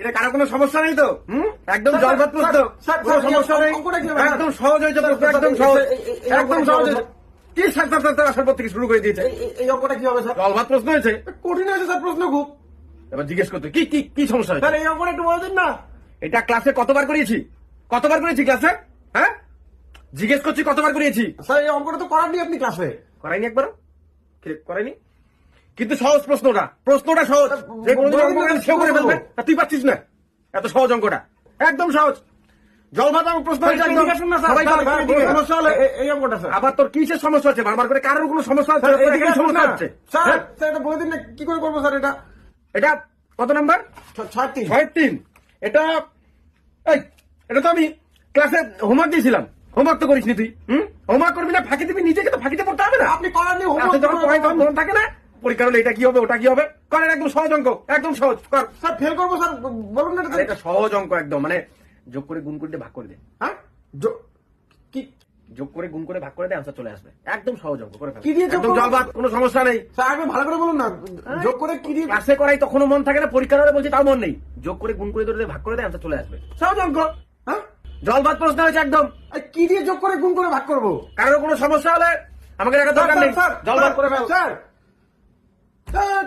এটা কারো কোনো সমস্যা নেই তো? একদম জলভাত প্রশ্ন, কোনো সমস্যা নেই, একদম সহজ হয়েছে প্রশ্ন, একদম সহজ, একদম সহজ হয়েছে। কি স্যার আসার পর থেকে শুরু করে দিয়েছে? এই অঙ্কটা কি হবে স্যার? জলভাত প্রশ্ন হয়েছে, কঠিন হয়েছে স্যার প্রশ্ন খুব। এবার জিজ্ঞেস করতে কি কি কি সমস্যা হয়েছে? স্যার এই অঙ্কটা একটু বলে দিন না। এটা ক্লাসে কতবার করিয়েছি? কতবার করিয়েছি ক্লাসে? হ্যাঁ, জিজ্ঞেস করছি কতবার করিয়েছি? স্যার এই অঙ্কটা তো করাননি আপনি ক্লাসে। করাইনি একবারও? করাইনি, কিন্তু সহজ প্রশ্নটা, প্রশ্নটা সহজ, যে কোনো অঙ্ক সেও করে ফেলবে, আর তুই পাচ্ছিস না এত সহজ অঙ্কটা, একদম সহজ। জলভাত আমার প্রশ্ন হয়েছে একদম। সবাই করে, কোনো সমস্যা হলে এই অঙ্কটা স্যার। আবার তোর কিসের সমস্যা হচ্ছে? বারবার করে কারোর কোনো সমস্যা হচ্ছে? তোর এখানে সমস্যা হচ্ছে? স্যার হ্যাঁ? স্যার এটা বলে দিন না, কি করে করবো স্যার এটা? এটা কত নাম্বার? 6-3। 6-3। এটা এই, এটা তো আমি ক্লাসে হোমওয়ার্ক দিয়েছিলাম, হোমওয়ার্ক তো করিসনি তুই। হোমওয়ার্ক করবি না, ফাঁকি দিবি, নিজেকে তো ফাঁকিতে পড়তে হবে না। আপনি করাননি, আপনি যখন পড়াই তখন মনে থাকে না পরীক্ষা হলে এটা কি হবে ওটা কি হবে? করেন, একদম সহজ অঙ্ক, একদম সহজ কর। স্যার ফেল করবো স্যার, বলুন না আরে এটা সহজ অঙ্ক একদম, মানে যোগ করে গুণ করে দিয়ে ভাগ করে দে। হ্যাঁ কি যোগ করে গুণ করে ভাগ করে দে, আনসার চলে আসবে। একদম সহজ অঙ্ক করে ফেল। কি দিয়ে যোগ একদম করবো? জলভাত, কোনো সমস্যা নেই। স্যার আপনি ভালো করে বলুন না, যোগ করে কি দিয়ে? ক্লাসে করাই তখনও মন থাকে না, পরীক্ষা হলে বলছি তাও মন নেই। যোগ করে গুণ করে দিয়ে ভাগ করে দে, আনসার চলে আসবে। সহজ অঙ্ক, হ্যাঁ জলভাত প্রশ্ন হয়েছে একদম। কি দিয়ে যোগ করে গুণ করে ভাগ করবো? কারোর কোনো সমস্যা হলে আমাকে দেখা দরকার নেই, স্যার জলভাত করে ফেল। Sir sir